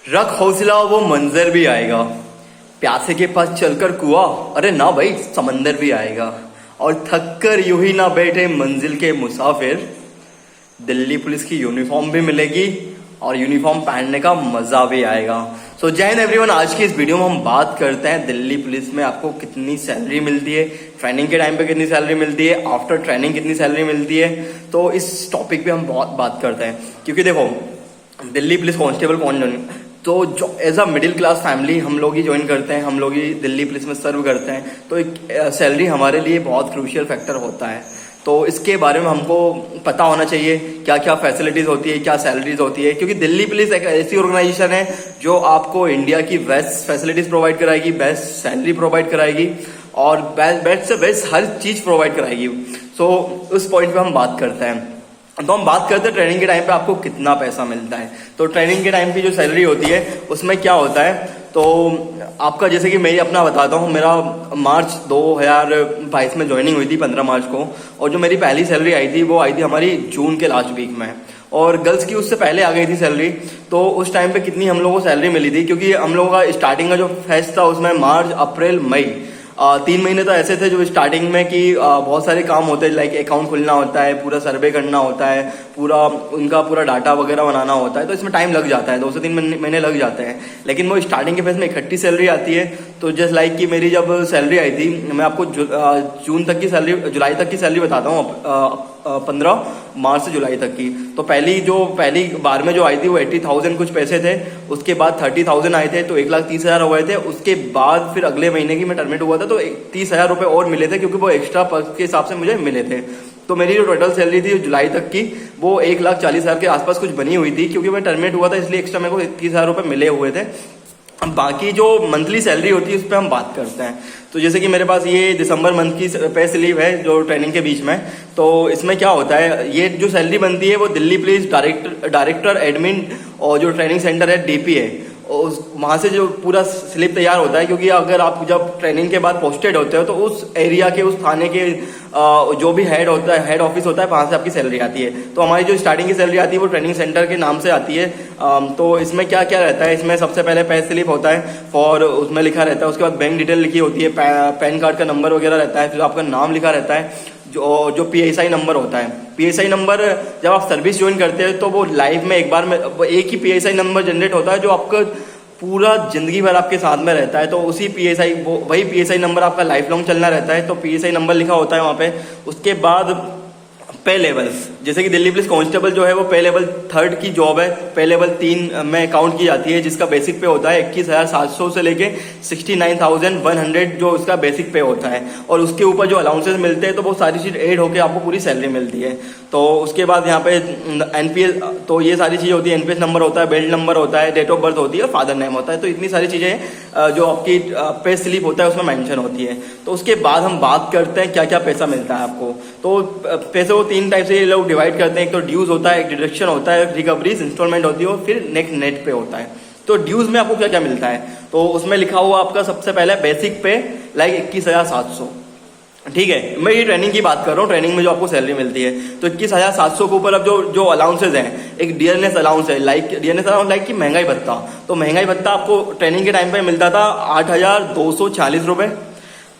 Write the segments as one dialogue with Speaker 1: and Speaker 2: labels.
Speaker 1: रख हौसला वो मंजर भी आएगा, प्यासे के पास चलकर कुआं, अरे ना भाई समंदर भी आएगा। और थक कर यूं ही ना बैठे मंजिल के मुसाफिर, दिल्ली पुलिस की यूनिफॉर्म भी मिलेगी और यूनिफॉर्म पहनने का मजा भी आएगा। सो जय हिंद एवरीवन। आज की इस वीडियो में हम बात करते हैं दिल्ली पुलिस में आपको कितनी सैलरी मिलती है, ट्रेनिंग के टाइम पे कितनी सैलरी मिलती है, आफ्टर ट्रेनिंग कितनी सैलरी मिलती है। तो इस टॉपिक पे हम बहुत बात करते हैं क्योंकि देखो दिल्ली पुलिस कांस्टेबल कौन ज्वाइन, तो जो as a middle class family हम लोग ही ज्वाइन करते हैं, हम लोग ही दिल्ली पुलिस में सर्व करते हैं। तो एक सैलरी हमारे लिए बहुत क्रूशियल फैक्टर होता है। तो इसके बारे में हमको पता होना चाहिए क्या क्या फैसिलिटीज होती है, क्या सैलरीज होती है, क्योंकि दिल्ली पुलिस एक ऐसी ऑर्गेनाइजेशन है जो आपको इंडिया की बेस्ट फैसिलिटीज प्रोवाइड कराएगी, बेस्ट सैलरी प्रोवाइड कराएगी और बेस्ट से बेस्ट हर चीज प्रोवाइड कराएगी। सो उस पॉइंट पे हम बात करते हैं। तो हम बात करते हैं ट्रेनिंग के टाइम पे आपको कितना पैसा मिलता है। तो ट्रेनिंग के टाइम की जो सैलरी होती है उसमें क्या होता है, तो आपका जैसे कि मैं अपना बताता हूँ, मेरा मार्च 2022 में ज्वाइनिंग हुई थी 15 मार्च को, और जो मेरी पहली सैलरी आई थी वो आई थी हमारी जून के लास्ट वीक में, और गर्ल्स की उससे पहले आ गई थी सैलरी। तो उस टाइम पे कितनी हम लोगों को सैलरी मिली थी, क्योंकि हम लोगों का स्टार्टिंग का जो फेस्ट था उसमें मार्च अप्रैल मई 3 महीने तो ऐसे थे जो स्टार्टिंग में कि बहुत सारे काम होते हैं, लाइक अकाउंट खुलना होता है, पूरा सर्वे करना होता है, पूरा उनका पूरा डाटा वगैरह बनाना होता है। तो इसमें टाइम लग जाता है, 2 से 3 महीने लग जाते हैं। लेकिन वो स्टार्टिंग के फेज में इकट्ठी सैलरी आती है। तो जस्ट लाइक कि मेरी जब सैलरी आई थी, मैं आपको जून तक की सैलरी, जुलाई तक की सैलरी बताता हूँ, 15 मार्च से जुलाई तक की। तो पहली बार में जो आई थी वो 80,000 कुछ पैसे थे, उसके बाद 30,000 आए थे, तो 1,30,000 हो गए थे। उसके बाद फिर अगले महीने की मैं टर्मिनेट हुआ था तो 30,000 रुपये और मिले थे, क्योंकि वो एक्स्ट्रा पर्क के हिसाब से मुझे मिले थे। तो मेरी जो टोटल सैलरी थी जुलाई तक की वो 1,40,000 के आसपास कुछ बनी हुई थी, क्योंकि मैं टर्मिनेट हुआ था इसलिए एक्स्ट्रा मेरे को 30,000 रुपये मिले हुए थे। अब बाकी जो मंथली सैलरी होती है उस पर हम बात करते हैं। तो जैसे कि मेरे पास ये दिसंबर मंथ की पे स्लीव है जो ट्रेनिंग के बीच में, तो इसमें क्या होता है, ये जो सैलरी बनती है वो दिल्ली पुलिस डायरेक्टर एडमिन और जो ट्रेनिंग सेंटर है डीपी है वहाँ से जो पूरा स्लिप तैयार होता है, क्योंकि अगर आप जब ट्रेनिंग के बाद पोस्टेड होते हो तो उस एरिया के, उस थाने के जो भी हेड होता है, हेड ऑफिस होता है, वहाँ से आपकी सैलरी आती है। तो हमारी जो स्टार्टिंग की सैलरी आती है वो ट्रेनिंग सेंटर के नाम से आती है। तो इसमें क्या क्या रहता है, इसमें सबसे पहले पे स्लिप होता है और उसमें लिखा रहता है, उसके बाद बैंक डिटेल लिखी होती है, पैन कार्ड का नंबर वगैरह रहता है, फिर आपका नाम लिखा रहता है, जो PSI नंबर होता है। PSI नंबर जब आप सर्विस ज्वाइन करते हैं तो वो लाइफ में एक बार में एक ही PSI नंबर जनरेट होता है जो आपका पूरा जिंदगी भर आपके साथ में रहता है। तो उसी वही PSI नंबर आपका लाइफ लॉन्ग चलना रहता है। तो PSI नंबर लिखा होता है वहाँ पे। उसके बाद पे लेवल, जैसे कि दिल्ली पुलिस कांस्टेबल जो है वो पे लेवल 3 की जॉब है, पे लेवल 3 में काउंट की जाती है, जिसका बेसिक पे होता है 21,700 से लेके 69,100 जो उसका बेसिक पे होता है। और उसके ऊपर जो अलाउंसेस मिलते हैं तो वो सारी चीज ऐड होकर आपको पूरी सैलरी मिलती है। तो उसके बाद यहाँ पे NPS, तो ये सारी चीजें होती है, NPS नंबर होता है, बेल्ट नंबर होता है, डेट ऑफ बर्थ होती है और फादर नेम होता है। तो इतनी सारी चीजें जो आपकी पे स्लिप होता है उसमें मेंशन होती है। तो उसके बाद हम बात करते हैं क्या क्या पैसा मिलता है आपको। तो पैसे वो 3 टाइप से ये लोग डिवाइड करते हैं, एक तो ड्यूज होता है, एक डिडक्शन होता है, रिकवरीज इंस्टॉलमेंट होती है और फिर नेट पे होता है। तो ड्यूज में आपको क्या क्या मिलता है, तो उसमें लिखा हुआ आपका सबसे पहले बेसिक पे लाइक 21,700, ठीक है। मैं ये ट्रेनिंग की बात कर रहा हूँ, ट्रेनिंग में जो आपको सैलरी मिलती है। तो 21,700 के ऊपर अब जो अलाउंसेज हैं, एक डियरनेस अलाउंस है, डियरनेस अलाउंस लाइक कि महंगाई भत्ता। तो महंगाई भत्ता आपको ट्रेनिंग के टाइम पे मिलता था 8,240 रुपये,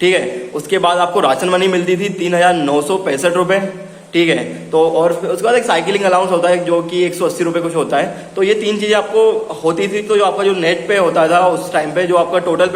Speaker 1: ठीक है। उसके बाद आपको राशन मनी मिलती थी 3,965 रुपये, ठीक है। तो और उसके बाद एक साइकिलिंग अलाउंस होता है जो कि 180 रुपये कुछ होता है। तो ये 3 चीजें आपको होती थी। तो जो आपका जो नेट पे होता था उस टाइम पे, जो आपका टोटल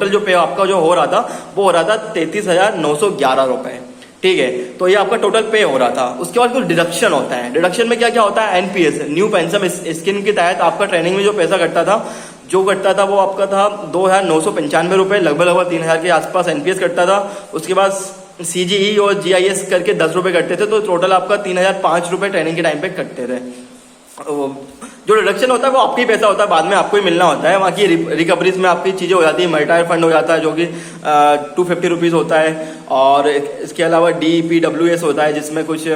Speaker 1: जो पे आपका जो हो रहा था वो हो रहा था 33,911 रुपये, ठीक है। तो ये आपका टोटल पे हो रहा था। उसके बाद कुछ डिडक्शन होता है। डिडक्शन में क्या क्या होता है, NPS न्यू पेंशन स्कीम के तहत आपका ट्रेनिंग में जो पैसा कटता था वो आपका था 2,995 रुपये, लगभग 3,000 के आसपास NPS कटता था। उसके बाद CGE और GIS करके 10 रुपये कटते थे। तो टोटल आपका 3,005 रुपये ट्रेनिंग के टाइम पे कटते थे। जो डिडक्शन होता है वो आपका ही पैसा होता है, बाद में आपको ही मिलना होता है। वहाँ की रिकवरीज में आपकी चीज़ें हो जाती है, मल्टायर फंड हो जाता है जो कि 250 रुपीज़ होता है, और इसके अलावा DPWS होता है जिसमें कुछ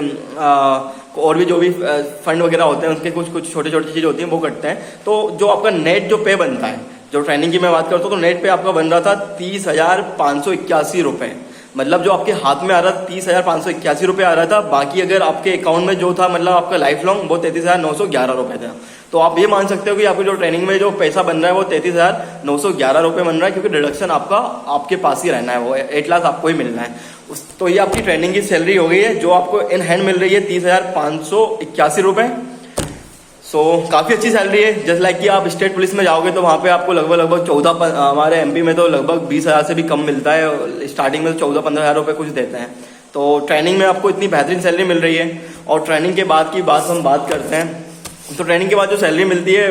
Speaker 1: और भी जो भी फंड वगैरह होते हैं उसके कुछ छोटे छोटे चीज़ें होती हैं वो कटते हैं। तो जो आपका नेट जो पे बनता है, जो ट्रेनिंग की मैं बात करता हूँ, तो नेट पे आपका बन रहा था 30,581 रुपये। मतलब जो आपके हाथ में आ रहा था 30,581 रुपये आ रहा था। बाकी अगर आपके अकाउंट में जो था मतलब आपका लाइफ लॉन्ग वो 33,911 रुपये था। तो आप ये मान सकते हो कि आपकी जो ट्रेनिंग में जो पैसा बन रहा है वो 33,911 रुपये बन रहा है, क्योंकि डिडक्शन आपका आपके पास ही रहना है, वो 8 लाख आपको ही मिलना है। तो ये आपकी ट्रेनिंग की सैलरी हो गई है, जो आपको इन हैंड मिल रही है 30,581 रुपये। सो काफ़ी अच्छी सैलरी है। जैसे लाइक कि आप स्टेट पुलिस में जाओगे तो वहाँ पे आपको लगभग 14, हमारे एमपी में तो लगभग 20,000 से भी कम मिलता है, स्टार्टिंग में तो 14-15 हज़ार रुपये कुछ देते हैं। तो ट्रेनिंग में आपको इतनी बेहतरीन सैलरी मिल रही है। और ट्रेनिंग के बाद की बात हम बात करते हैं, तो ट्रेनिंग के बाद जो सैलरी मिलती है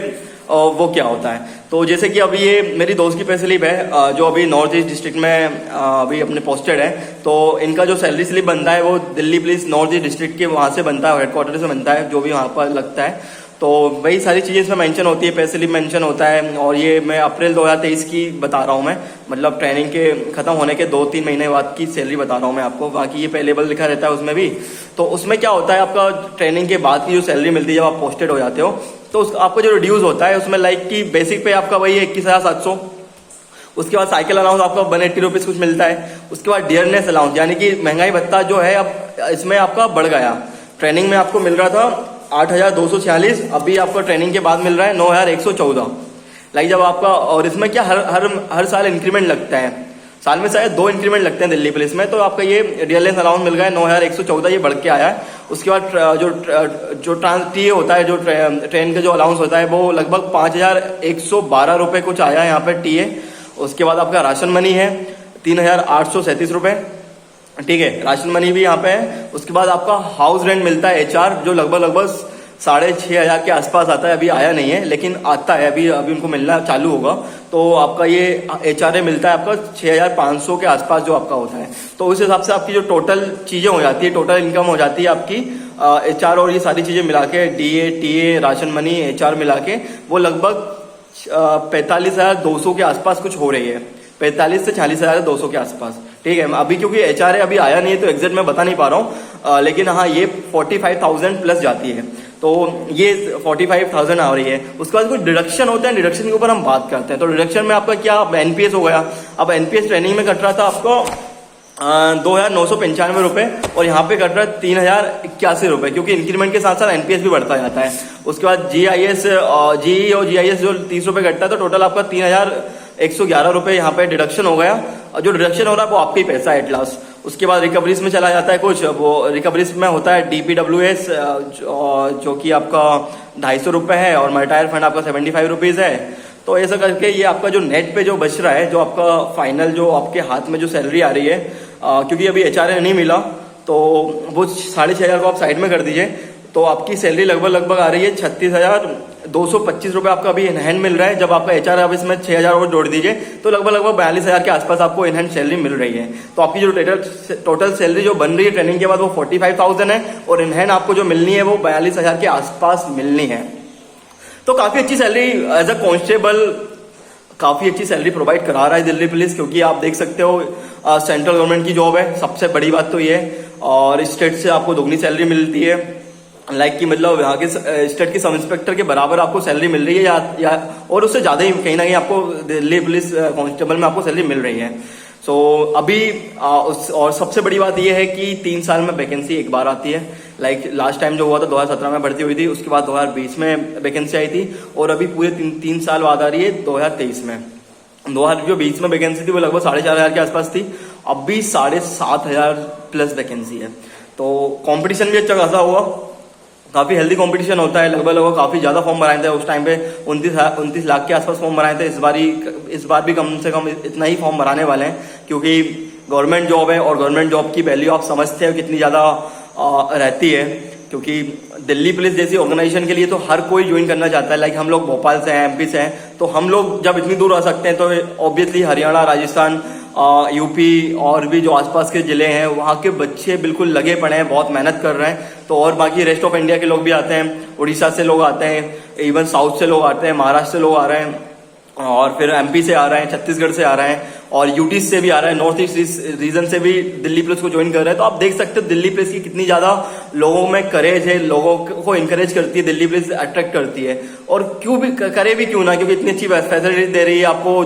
Speaker 1: वो क्या होता है। तो जैसे कि अभी ये मेरी दोस्त की पे स्लिप है, जो अभी नॉर्थ ईस्ट डिस्ट्रिक्ट में अभी अपने पोस्टेड है, तो इनका जो सैलरी स्लिप बनता है वो Delhi police north east district के वहाँ से बनता है, हेडक्वार्टर से बनता है, जो भी वहाँ पर लगता है। तो वही सारी चीज़ें इसमें मेंशन होती है, पे स्लिप मेंशन होता है। और ये मैं अप्रैल 2023 की बता रहा हूँ मैं, मतलब ट्रेनिंग के खत्म होने के 2-3 महीने बाद की सैलरी बता रहा हूँ मैं आपको। बाकी ये पे लेवल लिखा रहता है उसमें भी। तो उसमें क्या होता है, आपका ट्रेनिंग के बाद की जो सैलरी मिलती है जब आप पोस्टेड हो जाते हो, तो आपका जो रिड्यूस होता है उसमें लाइक कि बेसिक पे आपका वही 21,700, उसके बाद साइकिल अलाउंस आपका 180 रुपीज़ कुछ मिलता है। उसके बाद डियरनेस अलाउंस, यानी कि महंगाई भत्ता जो है अब इसमें आपका बढ़ गया। ट्रेनिंग में आपको मिल रहा था 8,246, अभी आपको ट्रेनिंग के बाद मिल रहा है 9,114। लाइक जब आपका, और इसमें क्या हर साल इंक्रीमेंट लगता है, साल में शायद 2 इंक्रीमेंट लगते हैं दिल्ली पुलिस में। तो आपका ये डियरनेस अलाउंस मिल गया है 9,114, ये बढ़ के आया है। उसके बाद जो टी होता है, जो ट्रेन का जो अलाउंस होता है, वो लगभग 5,112 रुपये कुछ आया है यहाँ पे टी। उसके बाद आपका राशन मनी है 3,837 रुपये, ठीक है, राशन मनी भी यहाँ पे है। उसके बाद आपका हाउस रेंट मिलता है HR, जो लगभग 6,500 के आसपास आता है, अभी आया नहीं है लेकिन आता है, अभी उनको मिलना चालू होगा। तो आपका ये HRA मिलता है आपका 6,500 के आसपास जो आपका होता है। तो उस हिसाब से आपकी जो टोटल चीज़ें हो जाती है, टोटल इनकम हो जाती है आपकी HR और ये सारी चीज़ें मिला के, DA TA ration money HR मिला के, वो लगभग 45,200 के आसपास कुछ हो रही है, 45 से 40,200 के आसपास, ठीक है। अभी क्योंकि HRA अभी आया नहीं है तो एग्जैक्ट मैं बता नहीं पा रहा हूँ, लेकिन हाँ ये 45,000 प्लस जाती है। तो ये 45,000 आ रही है। उसके बाद कुछ डिडक्शन होता है, डिडक्शन के ऊपर हम बात करते हैं। तो डिडक्शन में आपका क्या, NPS हो गया। अब NPS ट्रेनिंग में कट रहा था आपको 2,995 रुपये, और यहाँ पे कट रहा है 3,081 रुपये, क्योंकि इंक्रीमेंट के साथ साथ NPS भी बढ़ता जाता है। उसके बाद GIS GE और GIS जो 30 रुपये कटता है, तो टोटल आपका 3,111 रुपये यहाँ पे डिडक्शन हो गया। और जो डिडक्शन हो रहा है वो आपका ही पैसा है एट लास्ट। उसके बाद रिकवरीज में चला जाता है कुछ, वो रिकवरीज में होता है DPWS जो कि आपका 250 रुपये है, और मल्टायर फंड आपका 75 रुपीज़ है। तो ऐसा करके ये आपका जो नेट पे जो बच रहा है, जो आपका फाइनल जो आपके हाथ में जो सैलरी आ रही है, क्योंकि अभी HRA नहीं मिला तो वो 6,500 को आप साइड में कर दीजिए, तो आपकी सैलरी लगभग आ रही है 36,225 रुपये आपका अभी इन हैंड मिल रहा है। जब आपका HR आप इसमें 6,000 और जोड़ दीजिए तो लगभग 42,000 के आसपास आपको इन हैंड सैलरी मिल रही है। तो आपकी जो टोटल सैलरी जो बन रही है ट्रेनिंग के बाद वो 45,000 है, और इन हैंड आपको जो मिलनी है वो 42,000 के आसपास मिलनी है। तो काफ़ी अच्छी सैलरी एज अ कांस्टेबल, काफ़ी अच्छी सैलरी प्रोवाइड करा रहा है दिल्ली पुलिस, क्योंकि आप देख सकते हो सेंट्रल गवर्नमेंट की जॉब है, सबसे बड़ी बात तो ये है। और स्टेट से आपको दोगुनी सैलरी मिलती है, लाइक कि मतलब यहाँ के स्टेट के सब इंस्पेक्टर के बराबर आपको सैलरी मिल रही है, या और उससे ज़्यादा ही कहीं ना कहीं आपको दिल्ली पुलिस कांस्टेबल में आपको सैलरी मिल रही है। सो अभी और सबसे बड़ी बात यह है कि 3 साल में वैकेंसी एक बार आती है। लाइक लास्ट टाइम जो हुआ था 2017 में भर्ती हुई थी, उसके बाद 2020 में वैकेंसी आई थी, और अभी पूरे 3 साल बाद आ रही है 2023 में। 2020 में वैकेंसी थी वो लगभग 4,500 के आसपास थी, अब भी 7,500 प्लस वैकेंसी है। तो कंपटीशन भी अच्छा खासा हुआ, काफ़ी हेल्दी कंपटीशन होता है। लगभग काफ़ी ज़्यादा फॉर्म भराए थे उस टाइम पे, 29 लाख के आसपास फॉर्म भराए थे। इस बार भी कम से कम इतना ही फॉर्म भराने वाले हैं, क्योंकि गवर्नमेंट जॉब है, और गवर्नमेंट जॉब की वैल्यू आप समझते हो कितनी ज़्यादा रहती है। क्योंकि दिल्ली पुलिस जैसी ऑर्गेनाइजेशन के लिए तो हर कोई ज्वाइन करना चाहता है। लाइक हम लोग भोपाल से हैं, MP से हैं, तो हम लोग जब इतनी दूर आ सकते हैं तो ऑब्वियसली हरियाणा, राजस्थान, UP और भी जो आसपास के ज़िले हैं वहाँ के बच्चे बिल्कुल लगे पड़े हैं, बहुत मेहनत कर रहे हैं। तो और बाकी रेस्ट ऑफ इंडिया के लोग भी आते हैं, उड़ीसा से लोग आते हैं, इवन साउथ से लोग आते हैं, महाराष्ट्र से लोग आ रहे हैं, और फिर MP से आ रहे हैं, छत्तीसगढ़ से आ रहे हैं, और UT से भी आ रहे हैं, नॉर्थ ईस्ट रीजन से भी दिल्ली पुलिस को ज्वाइन कर रहे हैं। तो आप देख सकते हो दिल्ली पुलिस की कितनी ज़्यादा लोगों में करेज है, लोगों को इंकरेज करती है, दिल्ली पुलिस अट्रैक्ट करती है। और क्यों भी करे भी क्यों ना, क्योंकि इतनी अच्छी फैसिलिटी दे रही है आपको,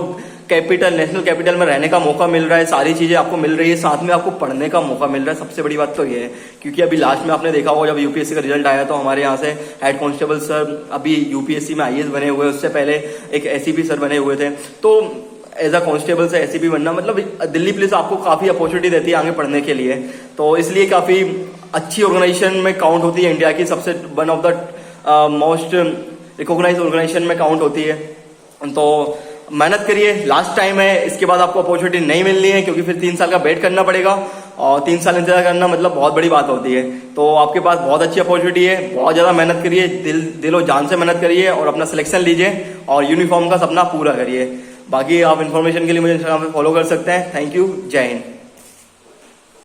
Speaker 1: कैपिटल, नेशनल कैपिटल में रहने का मौका मिल रहा है, सारी चीजें आपको मिल रही है, साथ में आपको पढ़ने का मौका मिल रहा है। सबसे बड़ी बात तो ये है, क्योंकि अभी लास्ट में आपने देखा होगा जब यूपीएससी का रिजल्ट आया तो हमारे यहाँ से हेड कांस्टेबल सर अभी यूपीएससी में आईएएस बने हुए, उससे पहले एक एसीपी सर बने हुए थे। तो एज अ कांस्टेबल से एसीपी बनना मतलब दिल्ली पुलिस आपको काफी अपॉर्चुनिटी देती है आगे पढ़ने के लिए, तो इसलिए काफी अच्छी ऑर्गेनाइजेशन में काउंट होती है, इंडिया की सबसे one of the most recognised organisation में काउंट होती है। तो मेहनत करिए, लास्ट टाइम है, इसके बाद आपको अपॉर्चुनिटी नहीं मिलनी है, क्योंकि फिर 3 साल का वेट करना पड़ेगा और 3 साल इंतजार करना मतलब बहुत बड़ी बात होती है। तो आपके पास बहुत अच्छी अपॉर्चुनिटी है, बहुत ज्यादा मेहनत करिए, दिलो जान से मेहनत करिए और अपना सिलेक्शन लीजिए और यूनिफॉर्म का सपना पूरा करिए। बाकी आप इन्फॉर्मेशन के लिए मुझे इंस्टाग्राम पे फॉलो कर सकते हैं। थैंक यू, जय हिंद।